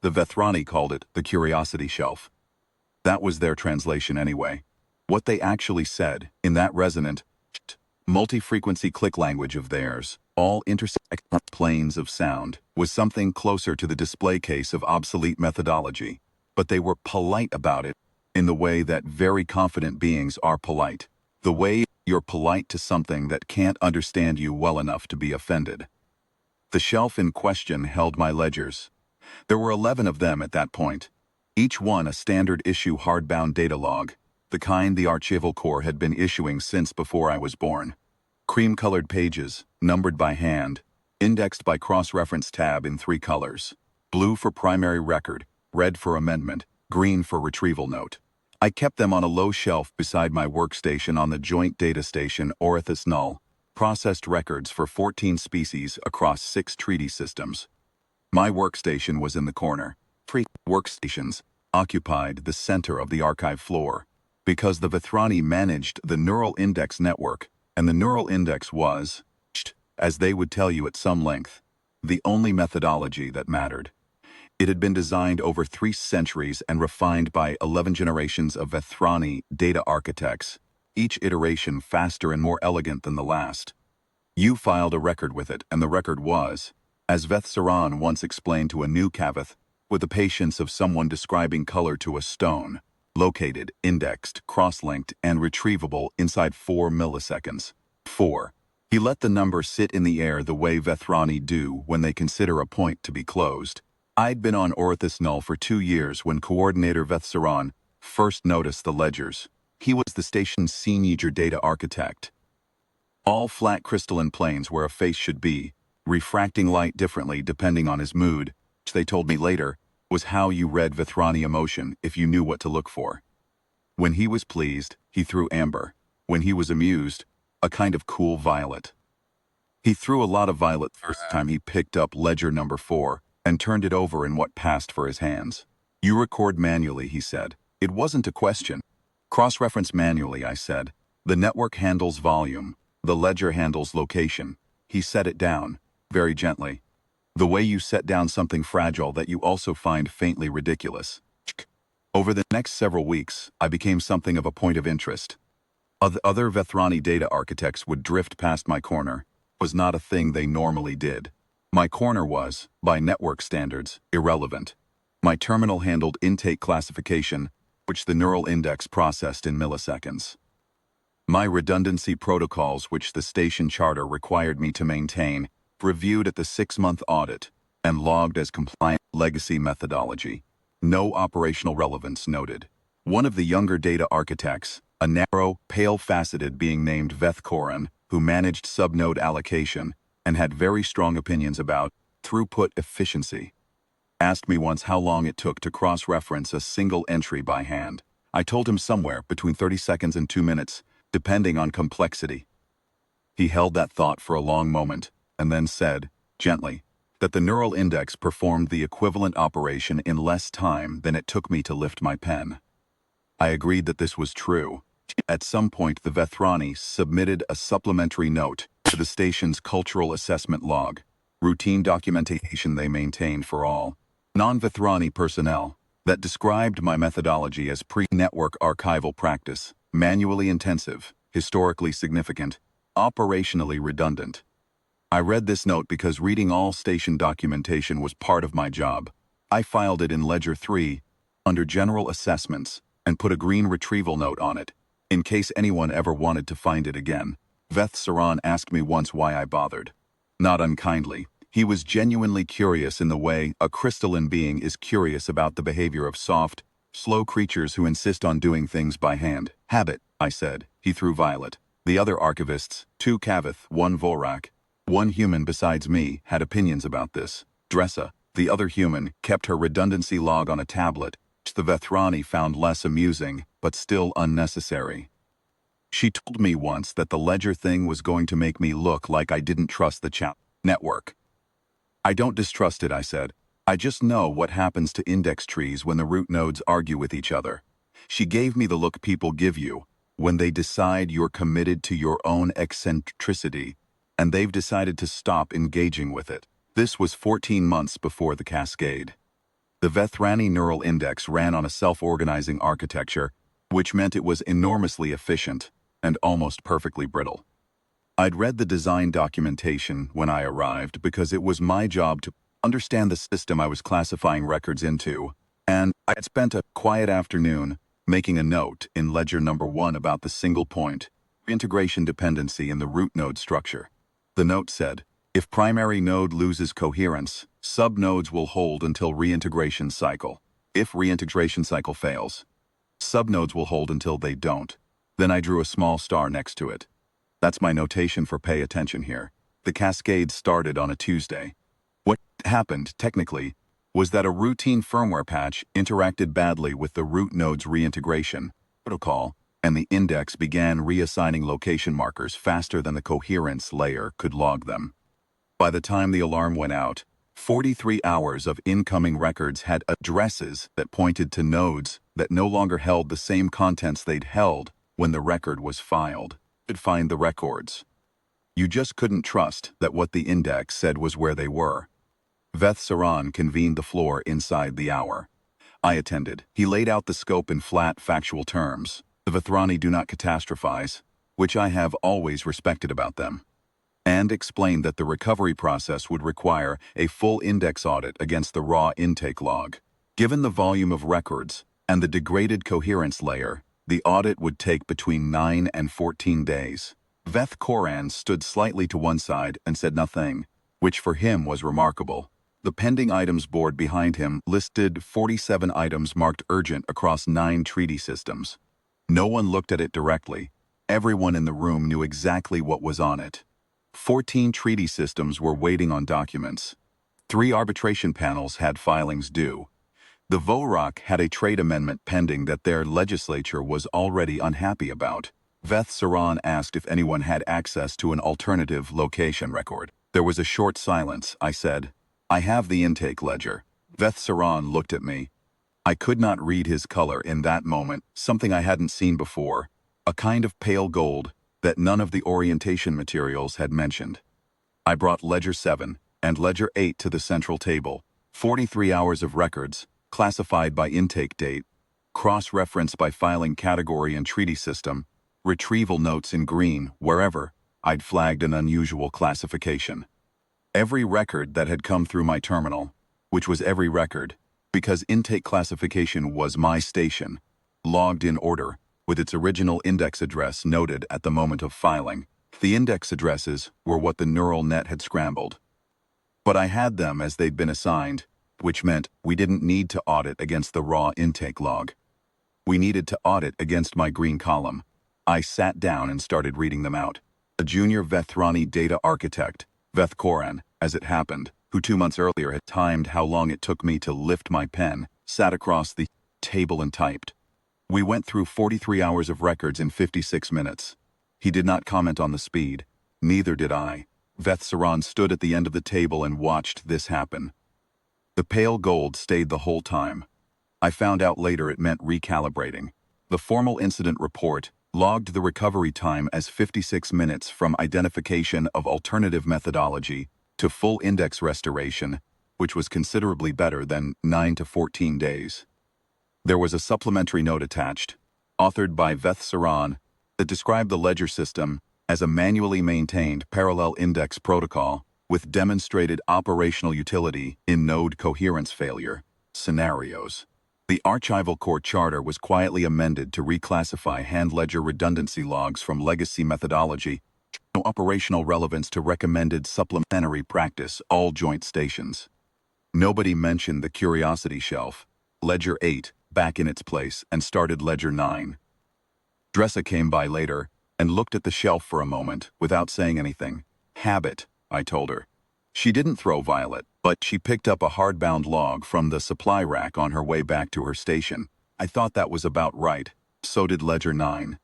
The Vethrani called it the curiosity shelf. That was their translation anyway. What they actually said, in that resonant, multi-frequency click language of theirs, all intersect planes of sound, was something closer to the display case of obsolete methodology. But they were polite about it, in the way that very confident beings are polite. The way you're polite to something that can't understand you well enough to be offended. The shelf in question held my ledgers. There were 11 of them at that point, each one a standard issue hardbound data log, the kind the Archival Corps had been issuing since before I was born. Cream-colored pages, numbered by hand, indexed by cross-reference tab in 3 colors. Blue for primary record, red for amendment, green for retrieval note. I kept them on a low shelf beside my workstation on the Joint Data Station Orithis Null, processed records for 14 species across 6 treaty systems. My workstation was in the corner. 3 workstations occupied the center of the archive floor, because the Vethrani managed the neural index network, and the neural index was, as they would tell you at some length, the only methodology that mattered. It had been designed over 3 centuries and refined by 11 generations of Vethrani data architects, each iteration faster and more elegant than the last. You filed a record with it, and the record was, as Veth Saran once explained to a new Cavith, with the patience of someone describing color to a stone, located, indexed, cross-linked, and retrievable inside 4 milliseconds. 4. He let the number sit in the air the way Vethrani do when they consider a point to be closed. I'd been on Orithis Null for 2 years when Coordinator Veth Saran first noticed the ledgers. He was the station's senior data architect. All flat crystalline planes where a face should be, refracting light differently depending on his mood, which they told me later, was how you read Vethrani emotion if you knew what to look for. When he was pleased, he threw amber. When he was amused, a kind of cool violet. He threw a lot of violet the first time he picked up ledger number 4 and turned it over in what passed for his hands. You record manually, he said. It wasn't a question. Cross-reference manually, I said. The network handles volume. The ledger handles location. He set it down, very gently. The way you set down something fragile that you also find faintly ridiculous. Over the next several weeks, I became something of a point of interest. Other Vethrani data architects would drift past my corner. It was not a thing they normally did. My corner was, by network standards, irrelevant. My terminal handled intake classification, which the neural index processed in milliseconds. My redundancy protocols, which the station charter required me to maintain, reviewed at the 6-month audit, and logged as compliant legacy methodology. No operational relevance noted. One of the younger data architects, a narrow, pale-faceted being named Veth Koran, who managed subnode allocation and had very strong opinions about throughput efficiency, asked me once how long it took to cross-reference a single entry by hand. I told him somewhere between 30 seconds and 2 minutes, depending on complexity. He held that thought for a long moment, and then said, gently, that the neural index performed the equivalent operation in less time than it took me to lift my pen. I agreed that this was true. At some point, the Vethrani submitted a supplementary note to the station's cultural assessment log, routine documentation they maintained for all non-Vethrani personnel, that described my methodology as pre-network archival practice, manually intensive, historically significant, operationally redundant. I read this note because reading all station documentation was part of my job. I filed it in Ledger 3, under General Assessments, and put a green retrieval note on it, in case anyone ever wanted to find it again. Veth Saran asked me once why I bothered. Not unkindly. He was genuinely curious in the way a crystalline being is curious about the behavior of soft, slow creatures who insist on doing things by hand. Habit, I said. He threw violet. The other archivists, 2 Cavith, 1 Vorak, 1 human besides me, had opinions about this. Dressa, the other human, kept her redundancy log on a tablet, which the Vethrani found less amusing, but still unnecessary. She told me once that the ledger thing was going to make me look like I didn't trust the network. I don't distrust it, I said. I just know what happens to index trees when the root nodes argue with each other. She gave me the look people give you when they decide you're committed to your own eccentricity, and they've decided to stop engaging with it. This was 14 months before the cascade. The Vethrani neural index ran on a self-organizing architecture, which meant it was enormously efficient and almost perfectly brittle. I'd read the design documentation when I arrived because it was my job to understand the system I was classifying records into, and I had spent a quiet afternoon making a note in ledger number 1 about the single point integration dependency in the root node structure. The note said, if primary node loses coherence, subnodes will hold until reintegration cycle. If reintegration cycle fails, subnodes will hold until they don't. Then I drew a small star next to it. That's my notation for pay attention here. The cascade started on a Tuesday. What happened, technically, was that a routine firmware patch interacted badly with the root node's reintegration protocol, and the index began reassigning location markers faster than the coherence layer could log them. By the time the alarm went out, 43 hours of incoming records had addresses that pointed to nodes that no longer held the same contents they'd held when the record was filed. You'd find the records. You just couldn't trust that what the index said was where they were. Veth Saran convened the floor inside the hour. I attended. He laid out the scope in flat, factual terms. The Vethrani do not catastrophize, which I have always respected about them, and explained that the recovery process would require a full index audit against the raw intake log. Given the volume of records and the degraded coherence layer, the audit would take between 9 and 14 days. Veth Koran stood slightly to one side and said nothing, which for him was remarkable. The pending items board behind him listed 47 items marked urgent across 9 treaty systems. No one looked at it directly. Everyone in the room knew exactly what was on it. 14 treaty systems were waiting on documents. 3 arbitration panels had filings due. The Vorok had a trade amendment pending that their legislature was already unhappy about. Veth Saran asked if anyone had access to an alternative location record. There was a short silence. I said, I have the intake ledger. Veth Saran looked at me. I could not read his color in that moment, something I hadn't seen before, a kind of pale gold that none of the orientation materials had mentioned. I brought Ledger 7 and Ledger 8 to the central table, 43 hours of records, classified by intake date, cross-referenced by filing category and treaty system, retrieval notes in green wherever I'd flagged an unusual classification. Every record that had come through my terminal, which was every record, because intake classification was my station, logged in order, with its original index address noted at the moment of filing. The index addresses were what the neural net had scrambled. But I had them as they'd been assigned, which meant we didn't need to audit against the raw intake log. We needed to audit against my green column. I sat down and started reading them out. A junior Vethrani data architect, Veth Koran, as it happened, who 2 months earlier had timed how long it took me to lift my pen, sat across the table and typed. We went through 43 hours of records in 56 minutes. He did not comment on the speed. Neither did I. Veth Saran stood at the end of the table and watched this happen. The pale gold stayed the whole time. I found out later it meant recalibrating. The formal incident report logged the recovery time as 56 minutes from identification of alternative methodology to full index restoration, which was considerably better than 9 to 14 days. There was a supplementary note attached, authored by Veth Saran, that described the ledger system as a manually maintained parallel index protocol with demonstrated operational utility in node coherence failure scenarios. The archival core charter was quietly amended to reclassify hand ledger redundancy logs from legacy methodology, no operational relevance to recommended supplementary practice, all joint stations. Nobody mentioned the curiosity shelf, Ledger 8, back in its place, and started Ledger 9. Dressa came by later and looked at the shelf for a moment without saying anything. Habit, I told her. She didn't throw Violet, but she picked up a hardbound log from the supply rack on her way back to her station. I thought that was about right. So did Ledger 9.